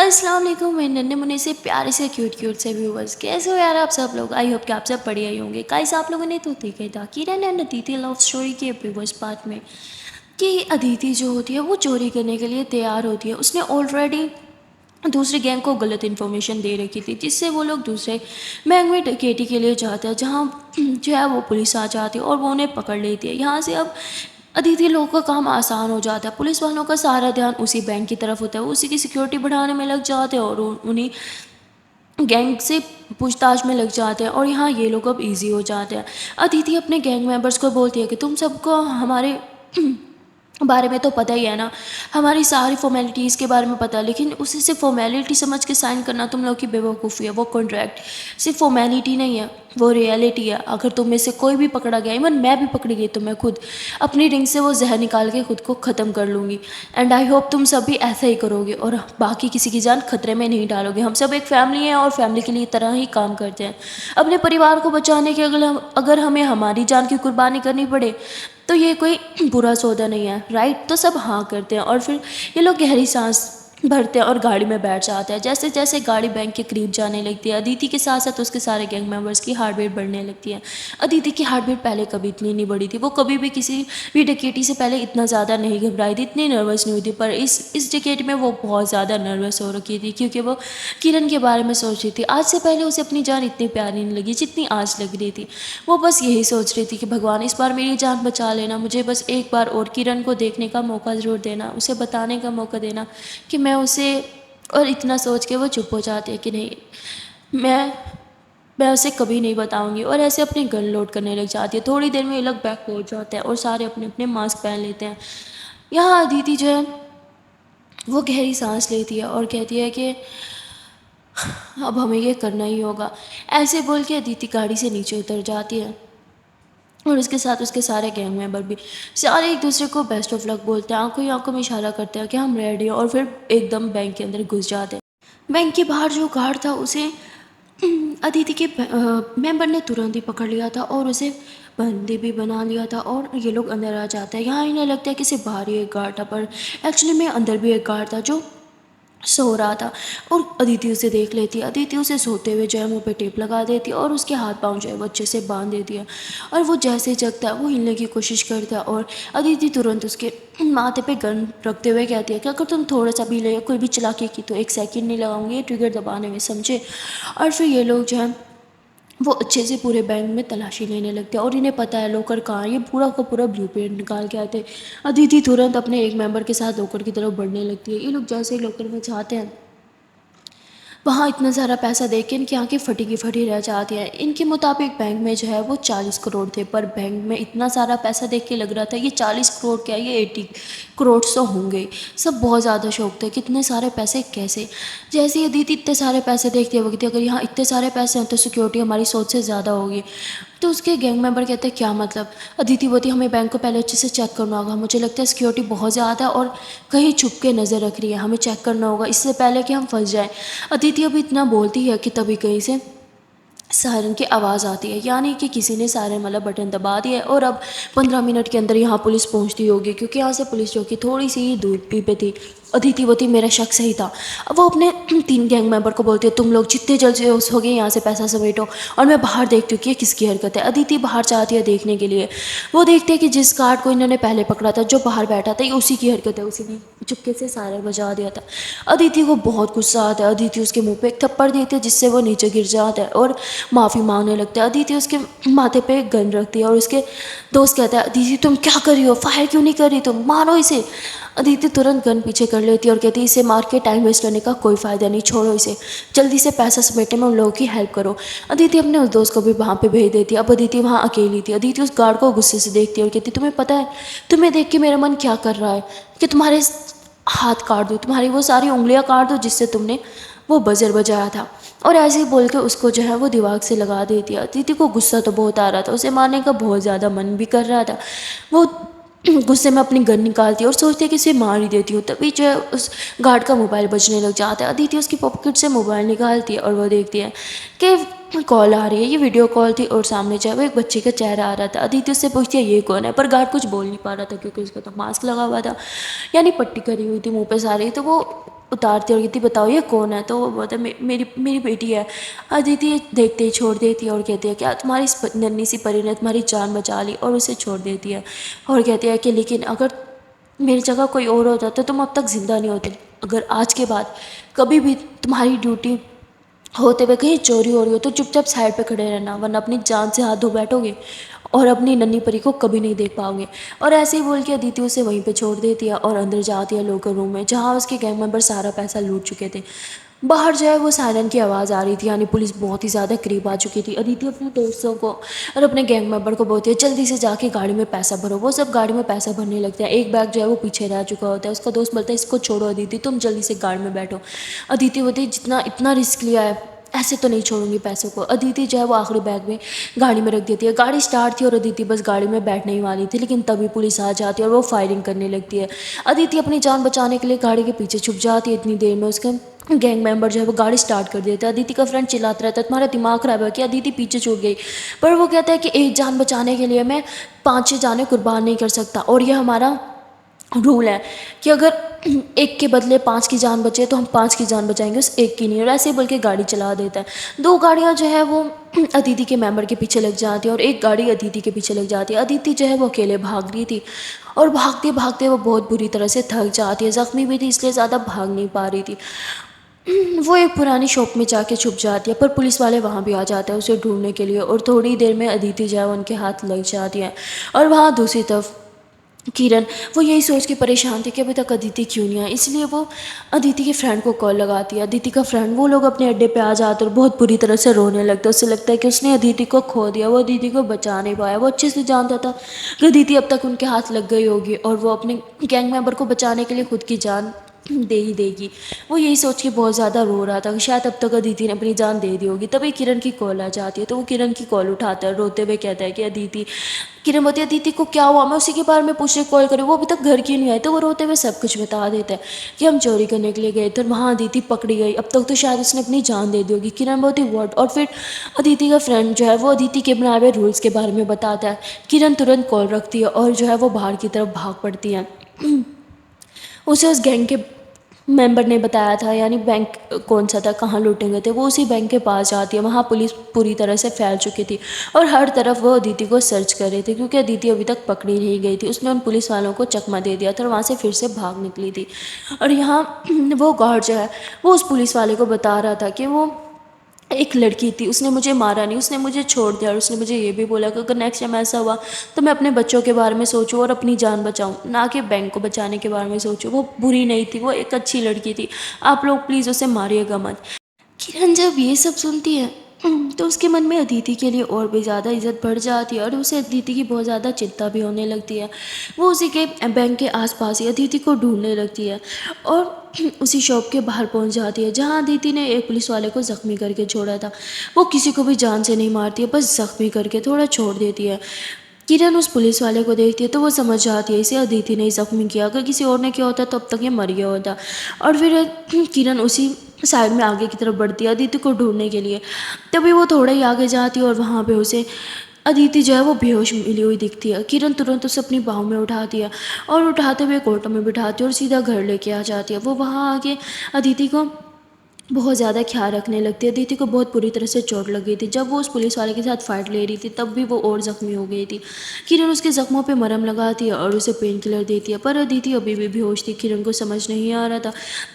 अस्सलाम वालेकुम मेरे नन्हे मुन्ने से प्यारे से क्यूट से व्यूवर्स, कैसे हो यार आप सब लोग। आई होप कि आप सब बढ़िया ही होंगे। गाइस, आप लोगों ने तो देखा ही था किरण एंड अदिति लव स्टोरी के प्रीवियस पार्ट में कि अदिति जो होती है वो चोरी करने के लिए तैयार होती है। उसने ऑलरेडी दूसरी गैंग को गलत इन्फॉर्मेशन दे रखी थी, जिससे वो लोग दूसरे बैंक में डकैती के लिए जाते हैं, जहाँ जो है वो पुलिस आ जाती है और वो उन्हें पकड़ लेती है। यहाँ से अब अदिति लोगों का काम आसान हो जाता है। पुलिस वालों का सारा ध्यान उसी बैंक की तरफ होता है, वो उसी की सिक्योरिटी बढ़ाने में लग जाते हैं और उन्हीं गैंग से पूछताछ में लग जाते हैं। और यहाँ ये लोग अब इजी हो जाते हैं। अदिति अपने गैंग मेंबर्स को बोलती है कि तुम सबको हमारे बारे में तो पता ही है ना, हमारी सारी फॉर्मेलिटीज़ के बारे में पता है, लेकिन उसे सिर्फ फॉर्मेलिटी समझ के साइन करना तुम लोग की बेवकूफ़ी है। वो कॉन्ट्रैक्ट सिर्फ फॉर्मेलिटी नहीं है, वो रियलिटी है। अगर तुम में से कोई भी पकड़ा गया, इवन मैं भी पकड़ी गई, तो मैं खुद अपनी रिंग से वो जहर निकाल के खुद को ख़त्म कर लूँगी। एंड आई होप तुम सब भी ऐसा ही करोगे और बाकी किसी की जान खतरे में नहीं डालोगे। हम सब एक फैमिली है और फैमिली के लिए तरह ही काम करते हैं। अपने परिवार को बचाने के अगर हमें हमारी जान की कुर्बानी करनी पड़े तो ये कोई बुरा सौदा नहीं है, राइट। तो सब हाँ करते हैं और फिर ये लोग गहरी सांस भरते हैं और गाड़ी में बैठ जाते हैं। जैसे जैसे गाड़ी बैंक के करीब जाने लगती है, अदिति के साथ साथ उसके सारे गैंग मेंबर्स की हार्ट बीट बढ़ने लगती है। अदिति की हार्ट बीट पहले कभी इतनी नहीं बढ़ी थी, वो कभी भी किसी भी डकैती से पहले इतना ज़्यादा नहीं घबराई थी, इतनी नर्वस नहीं हुई थी। पर इस डकैती में वो बहुत ज़्यादा नर्वस हो रखी थी, क्योंकि वो किरण के बारे में सोच रही थी। आज से पहले उसे अपनी जान इतनी प्यारी नहीं लगी जितनी आज लग रही थी। वो बस यही सोच रही थी कि भगवान इस बार मेरी जान बचा लेना, मुझे बस एक बार और किरण को देखने का मौका ज़रूर देना, उसे बताने का मौका देना कि मैं उसे। और इतना सोच के वो चुप हो जाती है कि नहीं, मैं उसे कभी नहीं बताऊंगी। और ऐसे अपनी गन लोड करने लग जाती है। थोड़ी देर में ये लोग बैक पहुंच जाते हैं और सारे अपने अपने मास्क पहन लेते हैं। यहाँ अदिति जो है वो गहरी सांस लेती है और कहती है कि अब हमें ये करना ही होगा। ऐसे बोल के अदिति गाड़ी से नीचे उतर जाती है और उसके साथ उसके सारे गैंग मेंबर भी सारे एक दूसरे को बेस्ट ऑफ लक बोलते हैं, आंखों ही आंखों में इशारा करते हैं कि हम रेडी हैं। और फिर एकदम बैंक के अंदर घुस जाते हैं। बैंक के बाहर जो गार्ड था उसे अदिति के मेंबर ने तुरंत ही पकड़ लिया था और उसे बंदी भी बना लिया था। और ये लोग अंदर आ जाते हैं। यहाँ इन्हें लगता है कि सिर्फ बाहर ही एक गार्ड था, पर एक्चुअली में अंदर भी एक गार्ड था जो सो रहा था। और अदिति उसे देख लेती है। अदिति उसे सोते हुए जो है मुँह पे टेप लगा देती है और उसके हाथ पाँव जो है वो अच्छे से बांध देती है। और वो जैसे जगता है वो हिलने की कोशिश करता है और अदिति तुरंत उसके माथे पे गन रखते हुए कहती है कि अगर तुम थोड़ा सा भी ले कोई भी चालाकी की तो एक सेकंड नहीं लगाऊंगी ये ट्रिगर दबाने में, समझे। और फिर ये लोग जो है वो अच्छे से पूरे बैंक में तलाशी लेने लगते हैं और इन्हें पता है लोकर कहाँ है। ये पूरा का पूरा ब्लूप्रिंट निकाल के आते हैं। अदिति तुरंत अपने एक मेंबर के साथ लोकर की तरफ बढ़ने लगती है। ये लोग जैसे ही लोकर में जाते हैं, वहाँ इतना सारा पैसा देख के इनकी आंखें फटी की फटी रह जाती हैं। इनके मुताबिक बैंक में जो है वो 40 करोड़ थे, पर बैंक में इतना सारा पैसा देख के लग रहा था ये 40 करोड़ क्या, ये 80 करोड़ तो होंगे। सब बहुत ज़्यादा शौक थे कि इतने सारे पैसे कैसे। जैसे ही अदिति इतने सारे पैसे देखती है वो कहती है अगर यहाँ इतने सारे पैसे हैं तो सिक्योरिटी हमारी सोच से ज़्यादा होगी। तो उसके गैंग मेंबर कहते हैं क्या मतलब। अदिति बोलती हमें बैंक को पहले अच्छे से चेक करना होगा, मुझे लगता है सिक्योरिटी बहुत ज़्यादा है और कहीं छुप के नज़र रख रही है, हमें चेक करना होगा इससे पहले कि हम फंस जाएं। अदिति अभी इतना बोलती है कि तभी कहीं से सायरन की आवाज़ आती है, यानी कि किसी ने सायरन वाला बटन दबा दिया है और अब 15 मिनट के अंदर यहाँ पुलिस पहुँचती होगी, क्योंकि यहाँ से पुलिस चौकी थोड़ी सी ही दूरी पे थी। अदिति बोती मेरा शक सही था। अब वो अपने 3 गैंग मेंबर को बोलती है तुम लोग जितने जल्द से हो गए यहाँ से पैसा समेटो और मैं बाहर देखती हूँ कि ये किसकी हरकत है। अदिति बाहर जाती है देखने के लिए। वो देखते हैं कि जिस गार्ड को इन्होंने पहले पकड़ा था जो बाहर बैठा था ये उसी की हरकत है, उसी ने चुपके से सायरन बजा दिया था। अदिति को बहुत गुस्सा आता है। अदिति उसके मुंह पे एक थप्पड़ देती है जिससे वो नीचे गिर जाता है और माफ़ी मांगने लगता है। अदिति उसके माथे पे एक गन रखती है और उसके दोस्त कहता है अदिति तुम क्या कर रही हो, फायर क्यों नहीं कर रही, तुम मारो इसे। अदिति तुरंत गन पीछे कर लेती है और कहती है इसे मार के टाइम वेस्ट करने का कोई फ़ायदा नहीं, छोड़ो इसे, जल्दी से पैसा समेटने में उन लोगों की हेल्प करो। अदिति अपने उस दोस्त को भी वहाँ पे भेज देती है। अब अदिति वहाँ अकेली थी। अदिति उस गार्ड को गुस्से से देखती है और कहती तुम्हें पता है तुम्हें देख के मेरा मन क्या कर रहा है कि तुम्हारे हाथ काट दूँ, तुम्हारी वो सारी उंगलियाँ काट दूँ जिससे तुमने वो बजर बजाया था। और ऐसे ही बोल के उसको जो है वो दीवार से लगा देती है। अदिति को गुस्सा तो बहुत आ रहा था, उसे मारने का बहुत ज़्यादा मन भी कर रहा था। वो गुस्से में अपनी गन निकालती है और सोचती है कि इसे मार ही देती हूँ। तभी जो है उस गार्ड का मोबाइल बजने लग जाता है। अदिति उसकी पॉकेट से मोबाइल निकालती है और वो देखती है कि कॉल आ रही है। ये वीडियो कॉल थी और सामने जो है वो एक बच्चे का चेहरा आ रहा था। अदिति उससे पूछती है ये कौन है, पर गार्ड कुछ बोल नहीं पा रहा था क्योंकि उसका तो मास्क लगा हुआ था, यानी पट्टी करी हुई थी मुँह पे सारी। तो वो उतारती है और कहती बताओ ये कौन है। तो वो बोलता है मेरी मेरी बेटी है। अदिति देखते ही छोड़ देती है और कहती है क्या तुम्हारी इस नन्ही सी परी ने तुम्हारी जान बचा ली, और उसे छोड़ देती है और कहती है कि लेकिन अगर मेरी जगह कोई और होता तो तुम अब तक ज़िंदा नहीं होते। अगर आज के बाद कभी भी तुम्हारी ड्यूटी होते हुए कहीं चोरी हो रही हो तो चुपचाप साइड पे खड़े रहना, वरना अपनी जान से हाथ धो बैठोगे और अपनी नन्ही परी को कभी नहीं देख पाओगे। और ऐसे ही बोल के अदिति उसे वहीं पे छोड़ देती है और अंदर जाती है लोकर रूम में, जहाँ उसके गैंग मेंबर सारा पैसा लूट चुके थे। बाहर जो है वो सायरन की आवाज़ आ रही थी, यानी पुलिस बहुत ही ज़्यादा करीब आ चुकी थी। अदिति अपने दोस्तों को और अपने गैंग मेंबर को बोलती है जल्दी से जाके गाड़ी में पैसा भरो। वो सब गाड़ी में पैसा भरने लगते हैं। एक बैग जो है वो पीछे रह चुका होता है। उसका दोस्त बोलता है इसको छोड़ो अदिति, तुम जल्दी से गाड़ी में बैठो। अदिति बोलती है जितना इतना रिस्क लिया है ऐसे तो नहीं छोड़ूंगी पैसों को। अदिति जो है वो आखिरी बैग में गाड़ी में रख देती है। गाड़ी स्टार्ट थी और अदिति बस गाड़ी में बैठने ही वाली थी, लेकिन तभी पुलिस आ जाती है और वो फायरिंग करने लगती है। अदिति अपनी जान बचाने के लिए गाड़ी के पीछे छुप जाती है। इतनी देर में उसका गैंग मेंबर जो है वो गाड़ी स्टार्ट कर देता है। अदिति का फ्रेंड चिल्लाता रहता है तुम्हारा दिमाग खराब है कि अदिति पीछे छूट गई। पर वो कहता है कि एक जान बचाने के लिए मैं 5-6 जानें कुर्बान नहीं कर सकता, और ये हमारा रूल है कि अगर एक के बदले 5 की जान बचे तो हम 5 की जान बचाएंगे, उस एक की नहीं। और ऐसे ही बोल के गाड़ी चला देता है। 2 गाड़ियाँ जो है वो अदिति के मेंबर के पीछे लग जाती है और एक गाड़ी अदिति के पीछे लग जाती है। अदिति जो है वो अकेले भाग रही थी और भागते भागते वो बहुत बुरी तरह से थक जाती है। ज़ख्मी भी थी इसलिए ज़्यादा भाग नहीं पा रही थी। वो एक पुरानी शॉप में जाके छुप जाती है, पर पुलिस वाले वहाँ भी आ जाते हैं उसे ढूंढने के लिए, और थोड़ी देर में अदिति जो है उनके हाथ लग जाती है। और वहाँ दूसरी तरफ किरण, वो यही सोच के परेशान थी कि अभी तक अदिति क्यों नहीं आई, इसलिए वो अदिति के फ्रेंड को कॉल लगाती है। अदिति का फ्रेंड, वो लोग अपने अड्डे पे आ जाते और बहुत बुरी तरह से रोने लगते हैं। उसे लगता है कि उसने अदिति को खो दिया, वो अदिति को बचा नहीं पाया। वो अच्छे से जानता था कि अदिति अब तक उनके हाथ लग गई होगी और वो अपने गैंग मेंबर को बचाने के लिए खुद की जान दे ही देगी। वो यही सोच के बहुत ज़्यादा रो रहा था कि शायद अब तक अदिति ने अपनी जान दे दी होगी। तभी किरण की कॉल आ जाती है, तो वो किरण की कॉल उठाता है, रोते हुए कहता है कि अदिति। किरण बोलती है अदिति को क्या हुआ, मैं उसी के बारे में पूछने कॉल करूँ, वो अभी तक घर क्यों नहीं आई। तो वो रोते हुए सब कुछ बता देता है कि हम चोरी करने के लिए गए थे और वहाँ अदिति पकड़ी गई, अब तक तो शायद उसने अपनी जान दे दी होगी। किरण बोलती व्हाट। और फिर अदिति का फ्रेंड जो है वो अदिति के बनाए हुए रूल्स के बारे में बताता है। किरण तुरंत कॉल रखती है और जो है वो बाहर की तरफ भाग पड़ती है। उसे उस गैंग के मेंबर ने बताया था, यानी बैंक कौन सा था, कहाँ लूटे गए थे, वो उसी बैंक के पास जाती है। वहाँ पुलिस पूरी तरह से फैल चुकी थी और हर तरफ वो अदिति को सर्च कर रही थी, क्योंकि अदिति अभी तक पकड़ी नहीं गई थी। उसने उन पुलिस वालों को चकमा दे दिया था और वहाँ से फिर से भाग निकली थी। और यहाँ वो गार्ड जो है वो उस पुलिस वाले को बता रहा था कि वो एक लड़की थी, उसने मुझे मारा नहीं, उसने मुझे छोड़ दिया। और उसने मुझे ये भी बोला कि अगर नेक्स्ट टाइम ऐसा हुआ तो मैं अपने बच्चों के बारे में सोचूं और अपनी जान बचाऊं, ना कि बैंक को बचाने के बारे में सोचूं। वो बुरी नहीं थी, वो एक अच्छी लड़की थी, आप लोग प्लीज़ उसे मारिएगा मत। किरण जब ये सब सुनती है तो उसके मन में अदिति के लिए और भी ज़्यादा इज्जत बढ़ जाती है और उसे अदिति की बहुत ज़्यादा चिंता भी होने लगती है। वो उसी के बैंक के आसपास ही अदिति को ढूंढने लगती है और उसी शॉप के बाहर पहुंच जाती है, जहां अदिति ने एक पुलिस वाले को ज़ख्मी करके छोड़ा था। वो किसी को भी जान से नहीं मारती है, बस ज़ख्मी करके थोड़ा छोड़ देती है। किरण उस पुलिस वाले को देखती है तो वो समझ जाती है इसे अदिति ने ही ज़ख्मी किया, अगर किसी और ने किया होता तो अब तक ये मर गया होता। और फिर किरण उसी साइड में आगे की तरफ बढ़ती है अदिति को ढूंढने के लिए। तभी वो थोड़ा ही आगे जाती है और वहाँ पे उसे अदिति जो है वो बेहोश मिली हुई दिखती है। किरण तुरंत उसे अपनी बाहों में उठाती है और उठाते हुए कोर्टों में बिठाती है और सीधा घर लेके आ जाती है। वो वहाँ आके अदिति को बहुत ज़्यादा ख्याल रखने लगती है। अदिति को बहुत बुरी तरह से चोट लग गई थी, जब वो उस पुलिस वाले के साथ फाइट ले रही थी तब भी वो और ज़ख्मी हो गई थी। किरण उसके ज़ख्मों पे मरहम लगाती है और उसे पेन किलर देती है, पर अदिति अभी भी बेहोश थी। किरण को समझ नहीं आ रहा था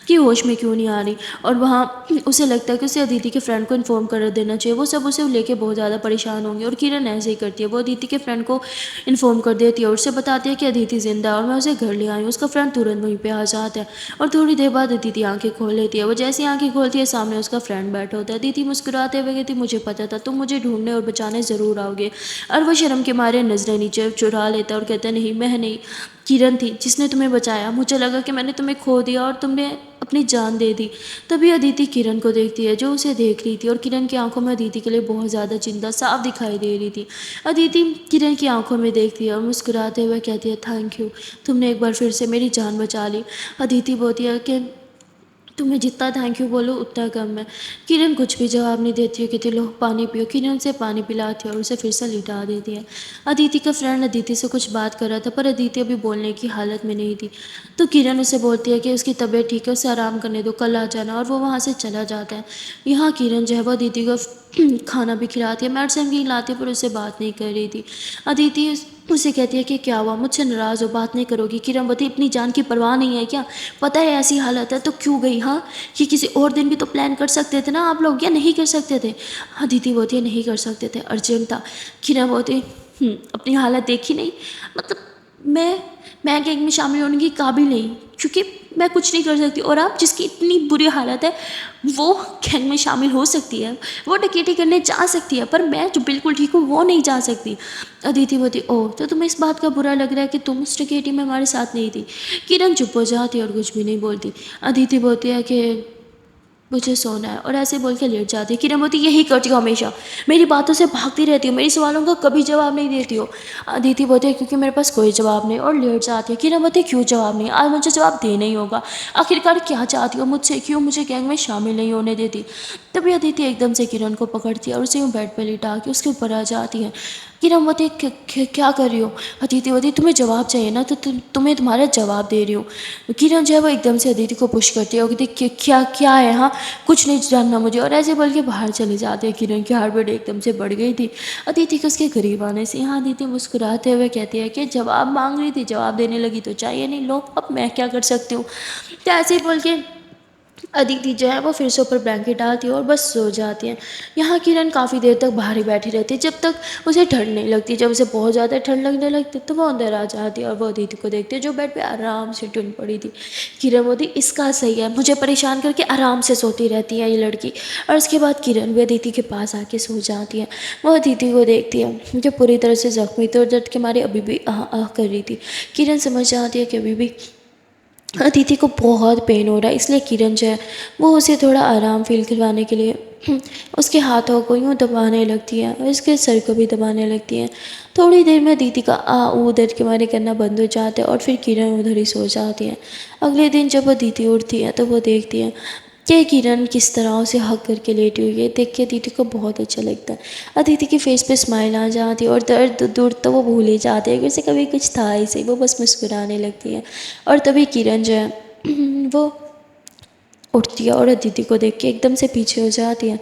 कि होश में क्यों नहीं आ रही, और वहाँ उसे लगता है कि उसे अदिति के फ्रेंड को इन्फॉर्म कर देना चाहिए, वो सब उसे लेके बहुत ज़्यादा परेशान होंगे। और किरण ऐसे ही करती है, वो अदिति के फ्रेंड को इन्फॉर्म कर देती है और उससे बताती है कि अदिति जिंदा है और मैं उसे घर ले आई हूँ। उसका फ्रेंड तुरंत वहीं पे आ जाता है और थोड़ी देर बाद अदिति आंखें खोल लेती है। वो जैसे ही आंखें खोलती है सामने उसका फ्रेंड बैठा होता है। अदिति मुस्कुराते हुए कहती मुझे पता था तुम मुझे ढूंढने और बचाने ज़रूर आओगे। और वो शर्म के मारे नजरें नीचे चुरा लेता और कहता नहीं मैं नहीं, किरण थी जिसने तुम्हें बचाया। मुझे लगा कि मैंने तुम्हें खो दिया और तुमने अपनी जान दे दी। तभी अदिति किरण को देखती है जो उसे देख रही थी, और किरण की आंखों में अदिति के लिए बहुत ज़्यादा चिंता साफ दिखाई दे रही थी। अदिति किरण की आंखों में देखती है और मुस्कुराते हुए कहती है थैंक यू, तुमने एक बार फिर से मेरी जान बचा ली। अदिति बोलती है कि तुम्हें जितना थैंक यू बोलो उतना कम है। किरण कुछ भी जवाब नहीं देती है, कहती लो पानी पियो। किरण से पानी पिलाती है और उसे फिर से लिटा देती है। अदिति का फ्रेंड अदिति से कुछ बात कर रहा था, पर अदिति अभी बोलने की हालत में नहीं थी। तो किरण उसे बोलती है कि उसकी तबीयत ठीक है, उसे आराम करने दो, कल आ जाना, और वो वहाँ से चला जाता है। यहाँ किरण जो है वो अदिति को खाना भी खिलाती है, मेडिसिन भी खिलाती है, पर उससे बात नहीं कर रही थी। अदिति उसे कहती है कि क्या हुआ, मुझसे नाराज़ हो, बात नहीं करोगी? किरण बोलती अपनी जान की परवाह नहीं है क्या? पता है ऐसी हालत है तो क्यों गई? हाँ, कि किसी और दिन भी तो प्लान कर सकते थे ना आप लोग, या नहीं कर सकते थे? अदिति बोलती है नहीं कर सकते थे, अर्जेंट था। किरण बोलती अपनी हालत देखी नहीं? मतलब मैं मैं गैंग में शामिल होने की काबिल नहीं, क्योंकि मैं कुछ नहीं कर सकती, और आप जिसकी इतनी बुरी हालत है वो गैंग में शामिल हो सकती है, वो डकैती करने जा सकती है, पर मैं जो बिल्कुल ठीक हूँ वो नहीं जा सकती। अदिति बोलती ओह, तो तुम्हें इस बात का बुरा लग रहा है कि तुम उस डकैती में हमारे साथ नहीं थी? किरण चुप हो जाती है और कुछ भी नहीं बोलती। अदिति बोलती है कि मुझे सोना है, और ऐसे बोल के लेट जाती है। किरण बोलती यही करती हो हमेशा, मेरी बातों से भागती रहती हो, मेरे सवालों का कभी जवाब नहीं देती हो। अदिति बोलती है क्योंकि मेरे पास कोई जवाब नहीं, और लेट जाती है। किरण बोलती है क्यों जवाब नहीं? आज मुझे जवाब देना ही होगा। आखिरकार क्या चाहती हो मुझसे? क्यों मुझे गैंग में शामिल नहीं होने देती? तभी अदिति एकदम से किरण को पकड़ती है और उसे यूँ बेड पर लिटा के उसके ऊपर आ जाती है। किरण बोलती है क्या कर रही हो? अदिति बोलती तुम्हें जवाब चाहिए ना, तो तुम्हें तुम्हारा जवाब दे रही हूँ। किरण जो है वो एकदम से अदिति को पुश करती है और कहती क्या क्या है? हाँ, कुछ नहीं जानना मुझे, और ऐसे बोल के बाहर चले जाते हैं। किरण की हार्ट बीट एकदम से बढ़ गई थी अदिति के उसके करीब आने से। यहाँ अदिति मुस्कुराते हुए कहती है कि जवाब मांग रही थी, जवाब देने लगी तो चाहिए नहीं, लो अब मैं क्या कर सकती हूँ? तो ऐसे ही बोल के अदिति जो है वो फिर से ऊपर ब्लैंकेट डालती है और बस सो जाती है। यहाँ किरण काफ़ी देर तक बाहर ही बैठी रहती है, जब तक उसे ठंड नहीं लगती। जब उसे बहुत ज़्यादा ठंड लगने लगती तो वो अंदर आ जाती है और वो अदिति को देखती है जो बेड पे आराम से टूट पड़ी थी। किरण बोलती इसका सही है, मुझे परेशान करके आराम से सोती रहती है ये लड़की। और उसके बाद किरण भी अदिति के पास आके सो जाती है। वो अदिति को देखती है जो पूरी तरह से जख्मी थी और दर्द के मारे अभी भी आह आह कर रही थी। किरण समझ जाती है कि अभी भी अदिति को बहुत पेन हो रहा है, इसलिए किरण जो है वो उसे थोड़ा आराम फील करवाने के लिए उसके हाथों को यूँ दबाने लगती है और उसके सर को भी दबाने लगती है। थोड़ी देर में अदिति का आ ऊ दर्द के मारे करना बंद हो जाता है और फिर किरण उधर ही सो जाती है। अगले दिन जब अदिति उठती है तो वो देखती है कि किरण किस तरह उसे हक करके लेटी हुई है। देख के अदिति को बहुत अच्छा लगता है। अदिति के फेस पे स्माइल आ जाती है और दर्द दूर तो वो भूल ही जाती है कि उसे कभी कुछ था ही सही, वो बस मुस्कुराने लगती है। और तभी किरण जो है वो उठती है और अदिति को देख के एकदम से पीछे हो जाती है।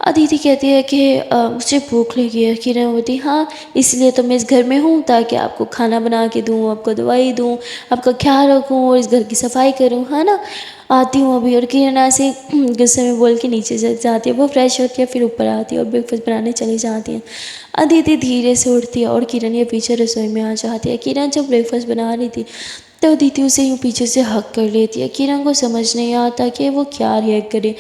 अदिति कहती है कि मुझे भूख लगी है। किरण बोलती हाँ, इसलिए तो मैं इस घर में हूँ, ताकि आपको खाना बना के दूँ, आपको दवाई दूँ, आपका ख्याल रखूँ और इस घर की सफाई करूँ, है ना? आती हूँ अभी। और किरण ऐसे गुस्से में बोल के नीचे चली जाती है। वो फ्रेश होती है, फिर ऊपर आती है और ब्रेकफास्ट बनाने चली जाती है। अदिति धीरे से उठती है और किरण ये पीछे रसोई में आ जाती है। किरण जब ब्रेकफास्ट बना रही थी तो अदिति उसे यूँ पीछे से हक कर लेती है। किरण को समझ नहीं आता कि वो क्या रिएक्ट करे।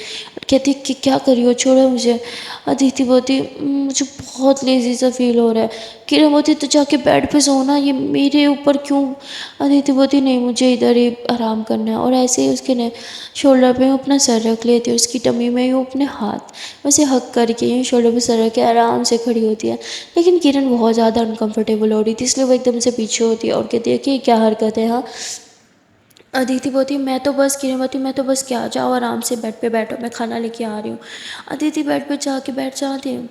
कहती कि क्या करी हो, छोड़ो मुझे। अदिति बोलती मुझे बहुत लेजी सा फील हो रहा है। किरण बोलती तो जाके बेड पे सोना, ये मेरे ऊपर क्यों? अदिति बोलती नहीं, मुझे इधर ही आराम करना है। और ऐसे ही उसके ने शोल्डर पे अपना सर रख लेती है, उसकी टमी में यूँ अपने हाथ उसे हक करके यूँ शोल्डर पे सर रख के आराम से खड़ी होती है। लेकिन किरण बहुत ज़्यादा अनकंफर्टेबल हो रही थी, इसलिए वो एकदम से पीछे होती है और कहती है कि क्या हरकत है? हाँ। अदिति बोलती मैं तो बस, किरण बोलती मैं तो बस, क्या जाओ आराम से बेड पे बैठो, मैं खाना लेके आ रही हूँ। अदिति बेड पे जाके बैठ जाती है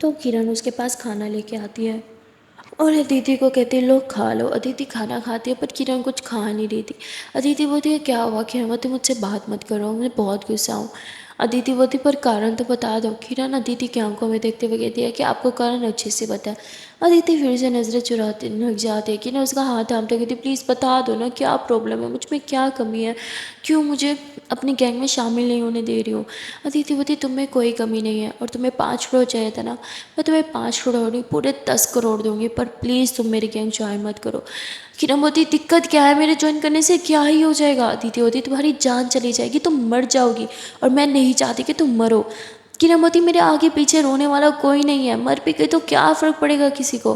तो किरण उसके पास खाना लेके आती है और अदिति को कहती है लो खा लो। अदिति खाना खाती है पर किरण कुछ खा नहीं रही थी। अदिति बोलती है क्या हुआ? किरण बोलती मुझसे बात मत करो, मुझे बहुत गुस्सा हूँ। अदिति बोलती पर कारण तो बता दो। किरण अदिति की आंखों में देखते हुए कहती है कि आपको कारण अच्छे से पता है। अदिति फिर से नज़रें चुराते लग जाती है कि ना उसका हाथ थामते कहती प्लीज़ बता दो ना, क्या प्रॉब्लम है, मुझ में क्या कमी है, क्यों मुझे अपनी गैंग में शामिल नहीं होने दे रही हो? अदिति बोलती तुम में कोई कमी नहीं है, और तुम्हें 5 करोड़ चाहिए था ना, मैं तुम्हें 5 करोड़ नहीं पूरे 10 करोड़ दूंगी, पर प्लीज़ तुम मेरी गैंग ज्वाइन मत करो। किरण बोलती दिक्कत क्या है, मेरे ज्वाइन करने से क्या ही हो जाएगा? अदिति होती तुम्हारी जान चली जाएगी, तुम मर जाओगी, और मैं नहीं चाहती कि तुम मरो। किरण बोलती मेरे आगे पीछे रोने वाला कोई नहीं है, मर भी गई तो क्या फ़र्क पड़ेगा किसी को?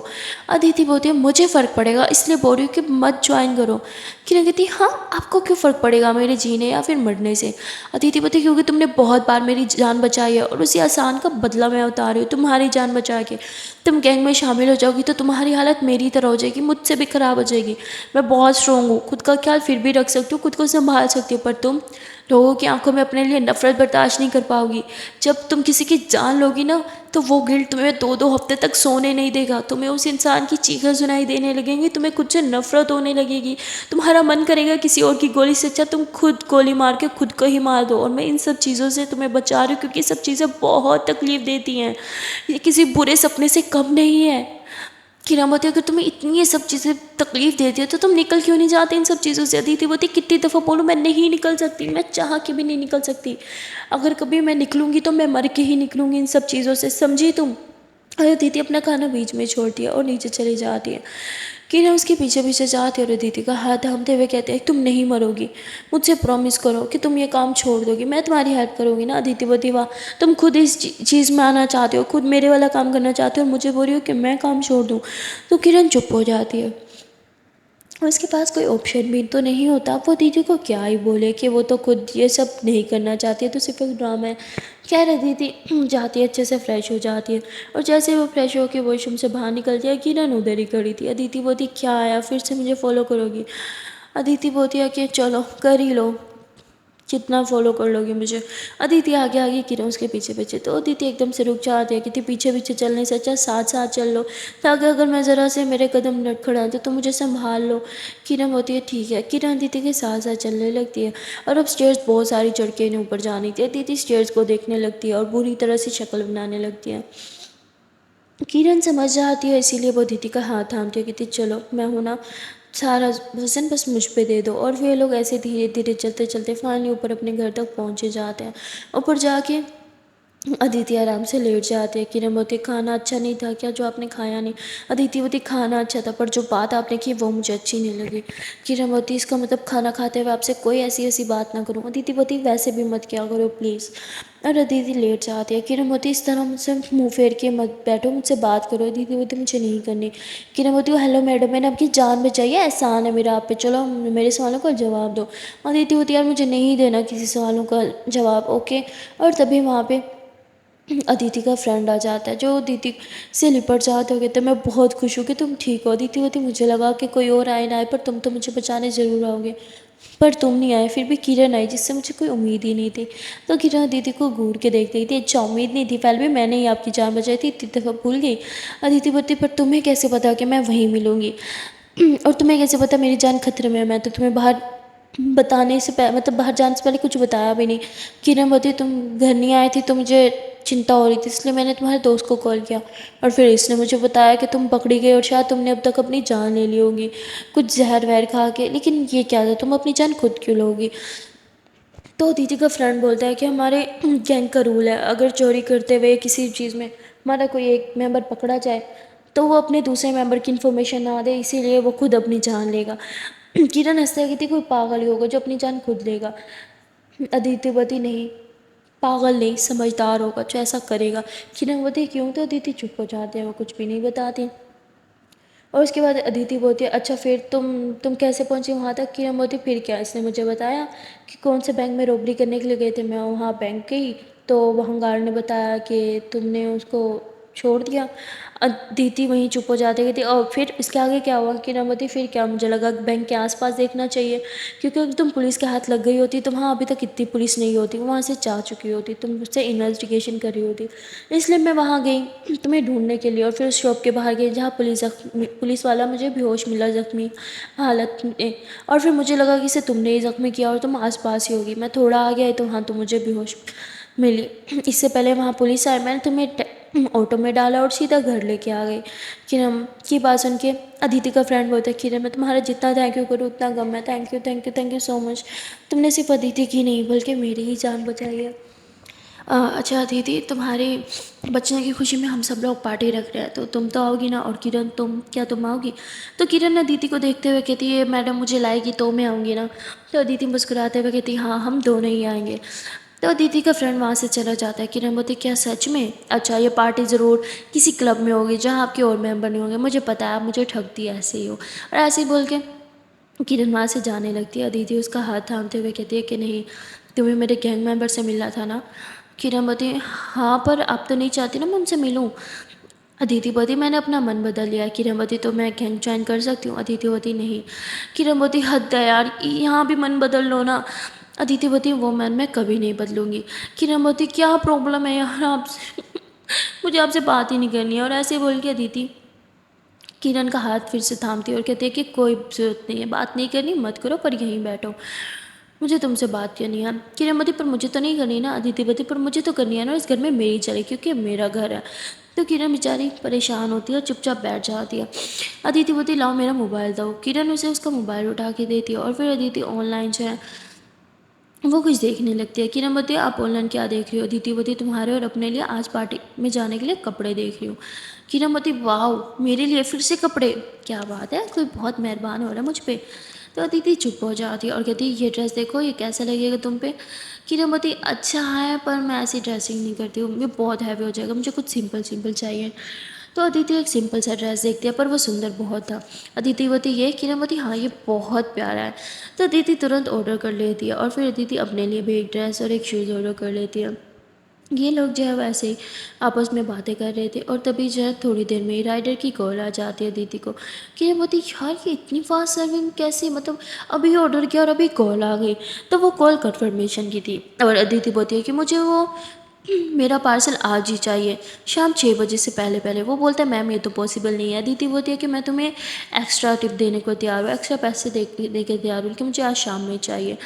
अदिति बोलती है मुझे फ़र्क पड़ेगा, इसलिए बोल रही हूँ कि मत ज्वाइन करो। किरण कहती हाँ, आपको क्यों फ़र्क पड़ेगा मेरे जीने या फिर मरने से? अदिति बोलती क्योंकि तुमने बहुत बार मेरी जान बचाई है और उसी एहसान का बदला मैं उतार रही हूँ तुम्हारी जान बचा के। तुम गैंग में शामिल हो जाओगी तो तुम्हारी हालत मेरी तरह हो जाएगी, मुझसे भी ख़राब हो जाएगी। मैं बहुत स्ट्रॉन्ग हूँ, खुद का ख्याल फिर भी रख सकती हूँ, खुद को संभाल सकती हूँ, पर तुम लोगों की आंखों में अपने लिए नफ़रत बर्दाश्त नहीं कर पाओगी। जब तुम किसी की जान लोगी ना, तो वो गिल्ट तुम्हें 2-2 हफ्ते तक सोने नहीं देगा। तुम्हें उस इंसान की चीखें सुनाई देने लगेंगी, तुम्हें खुद से नफ़रत होने लगेगी। तुम्हारा मन करेगा किसी और की गोली से अच्छा तुम खुद गोली मार के खुद को ही मार दो। और मैं इन सब चीज़ों से तुम्हें बचा रही हूँ, क्योंकि ये सब चीज़ें बहुत तकलीफ़ देती हैं। ये किसी बुरे सपने से कम नहीं है। किरामती, अगर तुम्हें इतनी ये सब चीज़ें तकलीफ़ देती है तो तुम निकल क्यों नहीं जाते इन सब चीज़ों से? अदिति बोती, कितनी दफ़ा बोलूँ, मैं नहीं निकल सकती, मैं चाह के भी नहीं निकल सकती। अगर कभी मैं निकलूँगी तो मैं मर के ही निकलूँगी इन सब चीज़ों से, समझी तुम? और अदिति अपना खाना बीच में छोड़ दिया और नीचे चली जाती है। किरण उसके पीछे पीछे जाती है और अदिति का हाथ थामते हुए कहते हैं, तुम नहीं मरोगी, मुझसे प्रॉमिस करो कि तुम ये काम छोड़ दोगी, मैं तुम्हारी हेल्प करूँगी ना। अदिति बोती, वाह, तुम खुद इस चीज़ में आना चाहते हो, खुद मेरे वाला काम करना चाहते हो और मुझे बोल रही हो कि मैं काम छोड़ दूँ। तो किरण चुप हो जाती है। और उसके पास कोई ऑप्शन भी तो नहीं होता। वो दीदी को क्या ही बोले कि वो तो खुद ये सब नहीं करना चाहती है, तो सिर्फ एक ड्रामा है। खैर दीदी जाती है, अच्छे से फ्रेश हो जाती है और जैसे वो फ्रेश होकर वॉशरूम से बाहर निकलती है, किरण उधर ही खड़ी थी। अदिति बोलती, क्या आया, फिर से मुझे फॉलो करोगी? अदिति बोलती है कि चलो कर ही लो, कितना फॉलो कर लोगे मुझे। अदिति आगे आगे, किरण उसके पीछे पीछे। तो अदिति एकदम से रुक जाती है, कहती, पीछे पीछे चलने से अच्छा साथ साथ चल लो, ताकि अगर मैं ज़रा से मेरे कदम लड़खड़ाते तो मुझे संभाल लो। किरण होती है, ठीक है। किरण अदिति के साथ साथ चलने लगती है और अब स्टेयर्स बहुत सारी चढ़ के इन्हें ऊपर जानी थी। अदिति स्टेयर्स को देखने लगती है और बुरी तरह से शक्ल बनाने लगती है। किरण समझ जाती है, इसीलिए वो अदिति का हाथ थामती है, कहती, चलो मैं हूँ ना, सारा वजन बस मुझ पे दे दो। और वे लोग ऐसे धीरे धीरे चलते चलते फाइनली ऊपर अपने घर तक पहुँचे जाते हैं। ऊपर जाके अदिति आराम से लेट जाते हैं। किरण बोलती, खाना अच्छा नहीं था क्या जो आपने खाया नहीं? अदिति बोलती, खाना अच्छा था, पर जो बात आपने की वो मुझे अच्छी नहीं लगी। किरण बोलती, इसका मतलब खाना खाते हुए आपसे कोई ऐसी ऐसी बात ना करूँ? अदिति बोलती, वैसे भी मत क्या करो प्लीज़। और अदिति लेट जाती है। किरण बोलती, इस तरह मुझसे मुँह फेर के मत बैठो, मुझसे बात करो। अदिति बोलती, मुझे नहीं करनी। किरण बोलती, हेलो मैडम, मैंने आपकी जान बचाई है, एहसान है मेरा आप पे, चलो मेरे सवालों का जवाब दो। अदिति बोलती, यार मुझे नहीं देना किसी सवालों का जवाब, ओके। और तभी वहाँ पे अदिति का फ्रेंड आ जाता है, जो अदिति से लिपट जाते हो, कहते, मैं बहुत खुश हूँ कि तुम ठीक हो। अदिति होती, मुझे लगा कि कोई और आए ना आए, पर तुम तो मुझे बचाने ज़रूर आओगे, पर तुम नहीं आए। फिर भी किरण आई, जिससे मुझे कोई उम्मीद ही नहीं थी। तो किरण अदिति को घूर के देख रही थी, अच्छा उम्मीद नहीं थी, पहले भी मैंने ही आपकी जान बचाई थी, इतनी दफ़ा भूल गई? अदिति बोलती, पर तुम्हें कैसे पता कि मैं वहीं मिलूँगी? और तुम्हें कैसे पता मेरी जान खतरे में है? मैं तो तुम्हें बाहर बताने से पहले, मतलब बाहर जाने से पहले कुछ बताया भी नहीं। किरण बोलती, तुम घर नहीं आए थे तो मुझे चिंता हो रही थी, इसलिए मैंने तुम्हारे दोस्त को कॉल किया और फिर इसने मुझे बताया कि तुम पकड़ी गई और शायद तुमने अब तक अपनी जान ले ली होगी, कुछ जहर वहर खा के। लेकिन ये क्या था, तुम अपनी जान खुद क्यों लोगी? तो दीदी का फ्रेंड बोलता है कि हमारे गैंग का रूल है, अगर चोरी करते हुए किसी चीज़ में हमारा कोई एक मेंबर पकड़ा जाए तो वो अपने दूसरे मेंबर की इन्फॉर्मेशन ना दे, इसीलिए वो खुद अपनी जान लेगा। किरण हंसते हुए कहती, कोई पागल ही होगा जो अपनी जान खुद लेगा। अदिति बोती, नहीं, पागल नहीं, समझदार होगा जो ऐसा करेगा। किरण बोती, क्यों? तो अदिति चुप हो जाती है, वो कुछ भी नहीं बताती। और उसके बाद अदिति बोलती है, अच्छा फिर तुम कैसे पहुंची वहाँ तक? किरण बोलती, फिर क्या, इसने मुझे बताया कि कौन से बैंक में रॉबरी करने के लिए गए थे। मैं वहाँ बैंक गई तो वहाँ गार्ड ने बताया कि तुमने उसको छोड़ दिया। अदिति वहीं चुप हो जाती कहती, और फिर इसके आगे क्या हुआ? किरण बोलती, फिर क्या, मुझे लगा बैंक के आसपास देखना चाहिए, क्योंकि अगर तुम पुलिस के हाथ लग गई होती तो वहाँ अभी तक इतनी पुलिस नहीं होती, वहाँ से जा चुकी होती, तुम मुझसे इन्वेस्टिगेशन कर रही होती। इसलिए मैं वहाँ गई तुम्हें ढूंढने के लिए और फिर उस शॉप के बाहर गई जहाँ पुलिस वाला मुझे बेहोश मिला ज़ख्मी हालत में। और फिर मुझे लगा कि इसे तुमने ही ज़ख्मी किया और तुम आसपास ही होगी। मैं थोड़ा आ गया तो वहाँ तुम मुझे बेहोश मिली। इससे पहले वहाँ पुलिस आई, मैंने तुम्हें ऑटो में डाला और सीधा घर लेके आ गई। किरण की बात सुन के अदिति का फ्रेंड बोलता है, किरण मैं तुम्हारा जितना थैंक यू करूँ उतना कम है, thank you thank you thank you so much. तुमने सिर्फ अदिति की नहीं बल्कि मेरी ही जान बचाई है। अच्छा दीदी, तुम्हारे बचने की खुशी में हम सब लोग पार्टी रख रहे हैं, तो तुम तो आओगी ना? और किरण, तुम आओगी? तो किरण अदिति को देखते हुए कहती है, मैडम मुझे लाएगी तो मैं आऊँगी ना? तो अदिति मुस्कुराते हुए कहती, हाँ हम दोनों ही आएंगे। तो अदिति का फ्रेंड वहाँ से चला जाता है। किरण बोलती, क्या सच में? अच्छा ये पार्टी ज़रूर किसी क्लब में होगी जहाँ आपके और मेंबर नहीं होंगे, मुझे पता है, आप मुझे ठगती है, ऐसे ही हो। और ऐसे ही बोल के किरण वहाँ से जाने लगती है। अदिति उसका हाथ थामते हुए कहती है कि नहीं, तुम्हें मेरे गैंग मेंबर से मिलना था ना? किरण बोलती, हाँ पर आप तो नहीं चाहती ना मैं उनसे मिलूँ? अदिति बोलती, मैंने अपना मन बदल लिया। किरण बोलती, तो मैं गैंग ज्वाइन कर सकती हूँ? अदिति बोलती, नहीं। किरण बोलती, हद है यार, यहाँ भी मन बदल लो ना। अदिति बोलती है वो मैं कभी नहीं बदलूँगी। किरण बोलती क्या प्रॉब्लम है यार आपसे मुझे आपसे बात ही नहीं करनी है। और ऐसे बोल के अदिति किरण का हाथ फिर से थामती है और कहती है कि कोई ज़रूरत नहीं है, बात नहीं करनी मत करो, पर यहीं बैठो, मुझे तुमसे बात करनी है। किरण बोलती पर मुझे तो नहीं करनी ना। अदिति बोलती पर मुझे तो करनी है ना, इस घर में मेरी चले क्योंकि मेरा घर है। तो किरण बेचारी परेशान होती है और चुपचाप बैठ जाती है। अदिति बोलती लाओ मेरा मोबाइल दो। किरण उसे उसका मोबाइल उठा के देती है और फिर अदिति ऑनलाइन जो है वो कुछ देखने लगती है। किरण बोलती है आप ऑनलाइन क्या देख रही हो। अदिति बोलती तुम्हारे और अपने लिए आज पार्टी में जाने के लिए कपड़े देख रही हूँ। किरण बोलती वाह मेरे लिए फिर से कपड़े, क्या बात है, कोई बहुत मेहरबान हो रहा है मुझ पे। तो अदिति चुप हो जाती है और कहती है ये ड्रेस देखो ये कैसा लगेगा तुम पे। किरण बोलती अच्छा है पर मैं ऐसी ड्रेसिंग नहीं करती हूँ, ये बहुत हैवी हो जाएगा, मुझे कुछ सिंपल सिंपल चाहिए। तो अदिति एक सिंपल सा ड्रेस देखती है पर वो सुंदर बहुत था। अदिति बोलती ये, किरण बोलती हाँ ये बहुत प्यारा है। तो अदिति तुरंत ऑर्डर कर लेती है और फिर अदिति अपने लिए भी एक ड्रेस और एक शूज़ ऑर्डर कर लेती है। ये लोग जो है वैसे ही आपस में बातें कर रहे थे और तभी जो है थोड़ी देर में ही राइडर की कॉल आ जाती है अदिति को। कि बोलती यार ये इतनी फास्ट सर्विंग कैसे, मतलब अभी ऑर्डर किया और अभी कॉल आ गई। तो वो कॉल कन्फर्मेशन की थी और अदिति बोलती है कि मुझे वो मेरा पार्सल आज ही चाहिए, शाम 6 बजे से पहले पहले। वो बोलता है मैम ये तो पॉसिबल नहीं है। अदिति बोलती है कि मैं तुम्हें एक्स्ट्रा टिप देने को तैयार हूँ, एक्स्ट्रा पैसे दे के तैयार हूँ, कि मुझे आज शाम में चाहिए।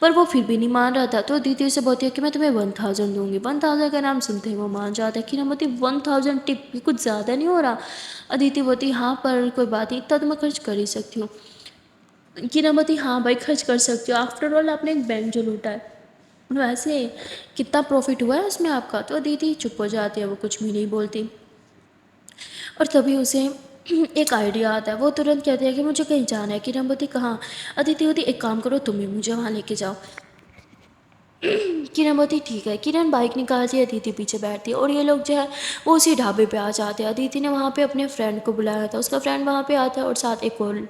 पर वो फिर भी नहीं मान रहा था। तो अदिति से बोलती है कि मैं तुम्हें 1000 दूंगी। 1000 का नाम सुनते ही वो मान जाता है। कि ना बोलती 1000 टिप, ये कुछ ज़्यादा नहीं हो रहा। अदिति बोलती हाँ पर कोई बात नहीं, इतना तो मैं खर्च कर ही सकती हूँ। कि ना बोलती हाँ भाई खर्च कर सकती हो, आफ्टर ऑल आपने एक बैंक जो लूटा है, वैसे कितना प्रॉफिट हुआ है उसमें आपका। तो अदिति चुप हो जाती है, वो कुछ भी नहीं बोलती। और तभी उसे एक आइडिया आता है। वो तुरंत कहती है कि मुझे कहीं जाना है। किरण बोलती कहाँ। अदिति बोलती एक काम करो तुम ही मुझे वहाँ लेके जाओ। किरण बोलती ठीक है। किरण बाइक निकालती है, अदिति पीछे बैठती है और ये लोग जो है वो उसी ढाबे पे आ जाते हैं। अदिति ने वहाँ पे अपने फ्रेंड को बुलाया था, उसका फ्रेंड वहाँ पे आता है और साथ एक और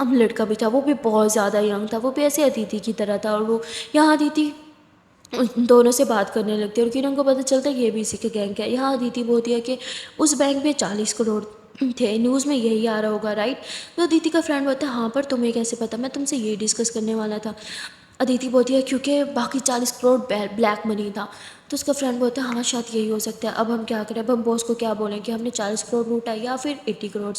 लड़का भी था, वो भी बहुत ज़्यादा यंग था, वो भी ऐसे अदिति की तरह था। और वो यहाँ अदिति उन दोनों से बात करने लगती है और किरण को पता चलता है कि ये भी इसी के गैंग का है। यहाँ अदिति बोलती है कि उस बैंक में 40 करोड़ थे, न्यूज़ में यही आ रहा होगा राइट। तो अदिति का फ्रेंड बोलता है हाँ पर तुम्हें कैसे पता, मैं तुमसे ये डिस्कस करने वाला था। अदिति बोलती है क्योंकि बाकी 40 करोड़ ब्लैक मनी था। तो उसका फ्रेंड बोलता है हाँ शायद यही हो सकता है, अब हम क्या करें, अब हम बॉस को क्या बोलें कि हमने 40 करोड़ लूटा या फिर 80 करोड़।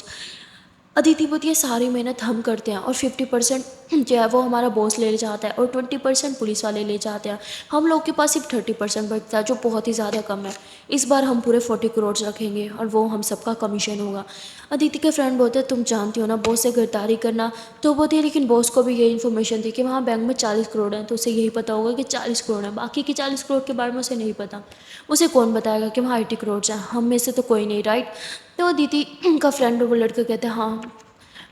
अदिति बोलती है सारी मेहनत हम करते हैं और 50% जो है वो हमारा बॉस ले जाता है और 20% पुलिस वाले ले जाते हैं। हम लोग के पास सिर्फ 30% बचता है जो बहुत ही ज़्यादा कम है। इस बार हम पूरे 40 करोड़ रखेंगे और वो हम सबका कमीशन होगा। अदिति के फ्रेंड बोलते हैं तुम जानती हो ना बॉस से गद्दारी करना। तो बोलती है लेकिन बॉस को भी यही इन्फॉर्मेशन थी कि वहाँ बैंक में 40 करोड़ हैं, तो उसे यही पता होगा कि 40 करोड़ हैं, बाकी के 40 करोड़ के बारे में उसे नहीं पता। उसे कौन बताएगा कि वहाँ 80 करोड़ हैं, हम में से तो कोई नहीं राइट। तो अदिति का फ्रेंड और वो लड़का कहते हैं हाँ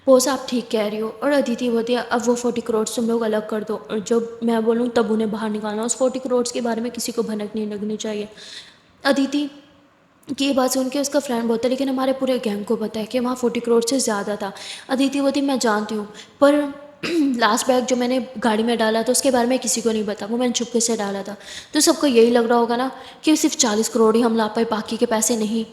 बॉस आप ठीक कह रही हो। और अदिति बोलती है अब वो 40 करोड़ तुम लोग अलग कर दो और जब मैं बोलूँ तब उन्हें बाहर निकालना, उस 40 करोड़ के बारे में किसी को भनक नहीं लगनी चाहिए। अदिति की ये बात सुन के उसका फ्रेंड बोलता है लेकिन हमारे पूरे गैंग को पता है कि वहाँ 40 करोड़ से ज़्यादा था। अदिति बोलती मैं जानती हूँ पर लास्ट बैग जो मैंने गाड़ी में डाला था उसके बारे में किसी को नहीं पता, वो मैंने चुपके से डाला था। तो सबको यही लग रहा होगा ना कि सिर्फ 40 करोड़ ही हम ला पाए, बाकी के पैसे नहीं,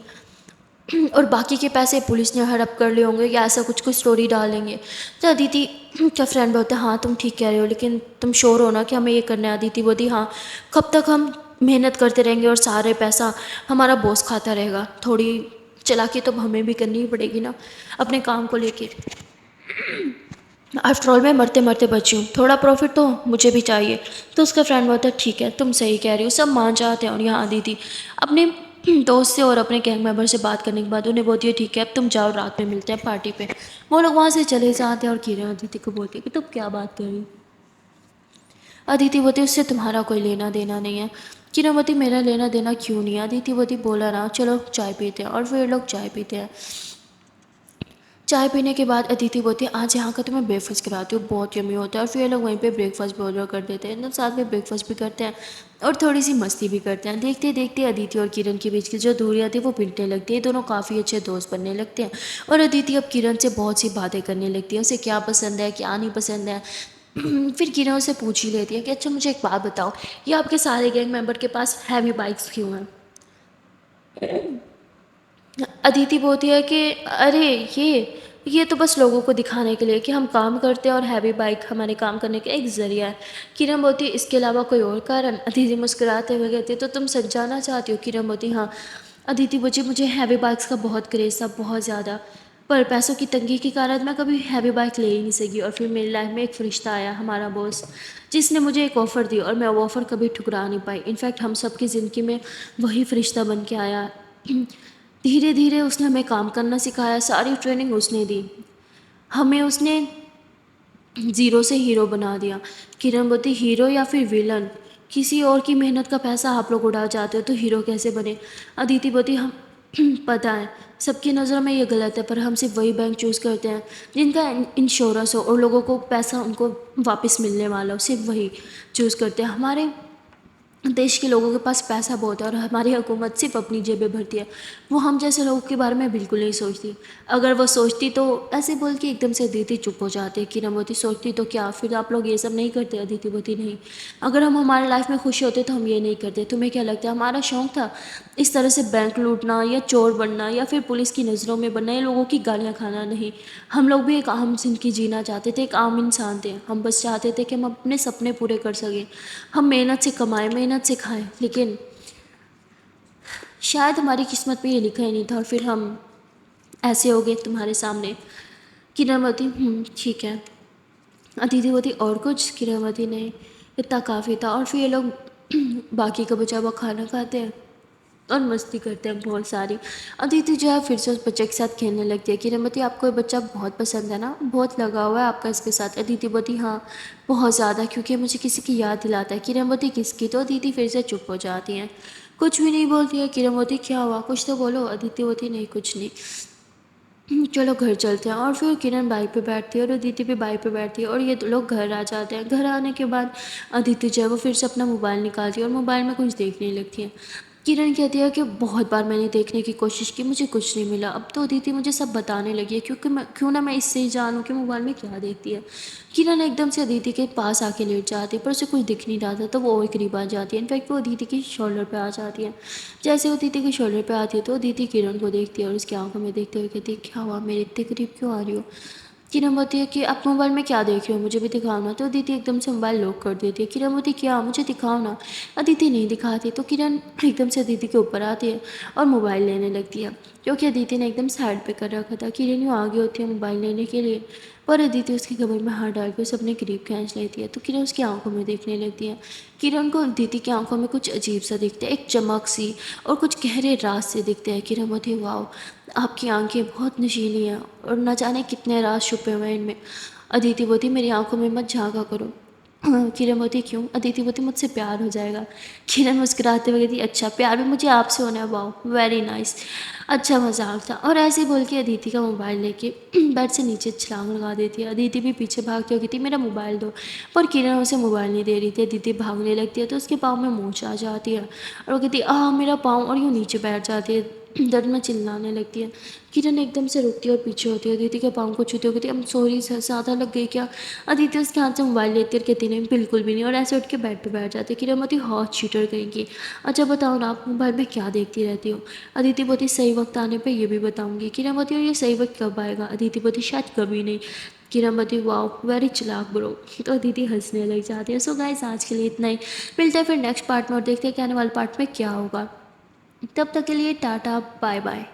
और बाकी के पैसे पुलिस ने हड़प कर लिए होंगे या ऐसा कुछ कुछ स्टोरी डालेंगे। तो अदिति का फ्रेंड बोलते हैं हाँ तुम ठीक कह रहे हो लेकिन तुम श्योर हो ना कि हमें ये करना है। अदिति बोलती हाँ कब तक हम मेहनत करते रहेंगे और सारे पैसा हमारा बॉस खाता रहेगा, थोड़ी चालाकी तो हमें भी करनी ही पड़ेगी ना अपने काम को लेके। आफ्टर ऑल मैं मरते मरते बची हूँ, थोड़ा प्रॉफिट तो मुझे भी चाहिए। तो उसका फ्रेंड बोलता है ठीक है तुम सही कह रही हो, सब मान जाते हैं। और यहाँ अदिति अपने दोस्त से और अपने गैंग मेंबर से बात करने के बाद उन्हें बोलती है ठीक है अब तुम जाओ, रात में मिलते हैं पार्टी पे। वो लोग वहाँ से चले जाते हैं और किरण अदिति को बोलती है कि तुम क्या बात कर रही हो। अदिति बोलती उससे तुम्हारा कोई लेना देना नहीं है। किरण बोलती मेरा लेना देना क्यों नहीं है। अदिति बोलती बोला ना चलो चाय पीते हैं। और फिर लोग चाय पीते हैं। चाय पीने के बाद अदिति बोलती है आज यहाँ का तो मैं ब्रेकफास्ट कराती हूँ, बहुत यम्मी होता है। और फिर ये लोग वहीं पे ब्रेकफास्ट भी ऑर्डर कर देते हैं, तो साथ में ब्रेकफास्ट भी करते हैं और थोड़ी सी मस्ती भी करते हैं। देखते देखते अदिति और किरण के बीच की जो दूरियाँ थी वो मिटने लगती है, दोनों काफ़ी अच्छे दोस्त बनने लगते हैं। और अदिति अब किरण से बहुत सी बातें करने लगती है, उसे क्या पसंद है क्या नहीं पसंद है। फिर किरण उसे पूछ ही लेती है कि अच्छा मुझे एक बात बताओ, ये आपके सारे गैंग मेंबर के पास हैवी बाइक्स क्यों हैं। अदिति बोलती है कि अरे ये ये तो बस लोगों को दिखाने के लिए कि हम काम करते हैं और हैवी बाइक हमारे काम करने का एक ज़रिया है। किरण बोलती इसके अलावा कोई और कारण? अदिति मुस्कुराते हुए कहती है तो तुम सच जानना चाहती हो? किरण बोलती हाँ। अदिति बोली मुझे हैवी बाइक्स का बहुत क्रेज़ था, बहुत ज़्यादा, पर पैसों की तंगी के कारण मैं कभी हैवी बाइक ले ही नहीं सकी। और फिर मेरी लाइफ में एक फरिश्ता आया, हमारा बॉस, जिसने मुझे एक ऑफ़र दी और मैं वो ऑफ़र कभी ठुकरा नहीं पाई। इनफैक्ट हम सब की ज़िंदगी में वही फरिश्ता बन के आया। धीरे धीरे उसने हमें काम करना सिखाया, सारी ट्रेनिंग उसने दी हमें, उसने ज़ीरो से हीरो बना दिया। किरण बोलती हीरो या फिर विलन? किसी और की मेहनत का पैसा आप लोग उड़ा जाते हो तो हीरो कैसे बने? अदिति बोलती हम पता है सबकी नज़रों में ये गलत है, पर हम सिर्फ वही बैंक चूज़ करते हैं जिनका इंश्योरेंस हो और लोगों को पैसा उनको वापस मिलने वाला हो, सिर्फ वही चूज़ करते हैं। हमारे देश के लोगों के पास पैसा बहुत है और हमारी हुकूमत सिर्फ अपनी जेबें भरती है, वो हम जैसे लोगों के बारे में बिल्कुल नहीं सोचती। अगर वो सोचती तो ऐसे बोल के एकदम से अदिति चुप हो जाती है। किरण बोलती सोचती तो क्या फिर आप लोग ये सब नहीं करते? अदिति बोलती नहीं, अगर हम हमारे लाइफ में खुश होते तो हम ये नहीं करते। तुम्हें क्या लगता है हमारा शौक था इस तरह से बैंक लूटना या चोर बनना या फिर पुलिस की नज़रों में बनना या लोगों की गालियाँ खाना? नहीं, हम लोग भी एक आम जिंदगी जीना चाहते थे, एक आम इंसान थे। हम बस चाहते थे कि हम अपने सपने पूरे कर सकें, हम मेहनत से कमाएं, मेहनत से खाएं। लेकिन शायद हमारी किस्मत में ये लिखा ही नहीं था और फिर हम ऐसे हो गए तुम्हारे सामने। किरणवती ठीक है। अदिति बोती और कुछ? किरणवती नहीं, इतना काफ़ी था। और फिर ये लोग बाकी का बचा हुआ खाना खाते हैं और मस्ती करते हैं बहुत सारी। अदिति जो है फिर से उस बच्चे के साथ खेलने लगती है। किरणमती आपको ये बच्चा बहुत पसंद है ना, बहुत लगा हुआ है आपका इसके साथ? अदिति बोती हाँ बहुत ज़्यादा, क्योंकि मुझे किसी की याद दिलाता है। किरणमती किसकी? तो अदिति फिर से चुप हो जाती हैं, कुछ भी नहीं बोलती है। किरणमती क्या हुआ, कुछ तो बोलो। अदिति बोती नहीं कुछ नहीं। चलो घर चलते हैं। और फिर किरण बाइक पे बैठती है और अदिति भी बाइक पे बैठती है और ये लोग घर आ जाते हैं। घर आने के बाद अदिति जो है वो फिर से अपना मोबाइल निकालती है और मोबाइल में कुछ देखने लगती है। किरण कहती है कि बहुत बार मैंने देखने की कोशिश की, मुझे कुछ नहीं मिला। अब तो अदिति मुझे सब बताने लगी है, क्योंकि मैं क्यों ना मैं इससे ही जानूँ कि मोबाइल में क्या देखती है। किरण एकदम से अदिति के पास आके लेट जाती है, पर उसे कुछ दिख नहीं रहा था तो वो और करीब आ जाती है। इनफैक्ट वो अदिति के शोल्डर पे आ जाती है। जैसे वो अदिति के शोल्डर पे आती है तो अदिति किरण को देखती है और उसकी आंखों में देखते हुए कहती है क्या हुआ, मेरे इतने करीब क्यों आ रही हो? किरण बोलती है कि आप मोबाइल में क्या देख रहे हो, मुझे भी दिखाओ ना। तो अदिति एकदम से मोबाइल लॉक कर देती है। किरण बोलती क्या, मुझे दिखाओ ना। अदिति नहीं दिखाती तो किरण एकदम से अदिति के ऊपर आती है और मोबाइल लेने लगती है, क्योंकि अदिति ने एकदम साइड पे कर रखा था। किरण यूँ आगे होती है मोबाइल लेने के लिए, पर अदिति उसके कमर में हाथ डाल के उसे अपने करीब खींच लेती है। तो किरण उसकी आंखों में देखने लगती है। किरण को अदिति की आंखों में कुछ अजीब सा दिखता है, एक चमक सी और कुछ गहरे राज से दिखते हैं। किरण बोलती है वाह, आपकी आंखें बहुत नशीली हैं और न जाने कितने राज छुपे हुए हैं इनमें। अदिति बोती मेरी आंखों में मत झाँका करो। किरण बोती क्यों? अदिति बोती मुझसे प्यार हो जाएगा। किरण मुस्कुराते हुए कहती अच्छा प्यार भी मुझे आपसे होना है, वाह वेरी नाइस, अच्छा मजाक था। और ऐसे बोल के अदिति का मोबाइल लेके बेड से नीचे छलांग लगा देती है। अदिति भी पीछे भागती हो कहती मेरा मोबाइल दो, पर किरण उसे मोबाइल नहीं दे रही थी। अदिति भागने लगती है तो उसके पाँव में मोच आ जाती है और वो कहती मेरा पाँव, और यूँ नीचे बैठ जाती है, दर्द में चिल्लाने लगती है। किरण एकदम से रुकती है और पीछे होती है, अदिति के पाँव को छूती है, कहती है आई एम सॉरी सर, ज़्यादा लग गई क्या? अदिति उसके हाथ से मोबाइल लेती है और कहती नहीं बिल्कुल भी नहीं, और ऐसे उठ के बेड पे बैठ जाती है। किरण बोलती हॉट चीटर कहेंगी, अच्छा बताओ ना आप मोबाइल में क्या देखती रहती हो? अदिति बोलती सही वक्त आने पर ये भी बताऊँगी। किरण बोलती और ये सही वक्त कब आएगा? अदिति बोलती शायद कभी नहीं। किरण बोलती वाओ वेरी चालाक ब्रो। तो अदिति हंसने लग जाती है। सो गाइस आज के लिए इतना ही, मिलते हैं फिर नेक्स्ट पार्ट में और देखते हैं कि आने वाले पार्ट में क्या होगा। तब तक के लिए टाटा बाय बाय।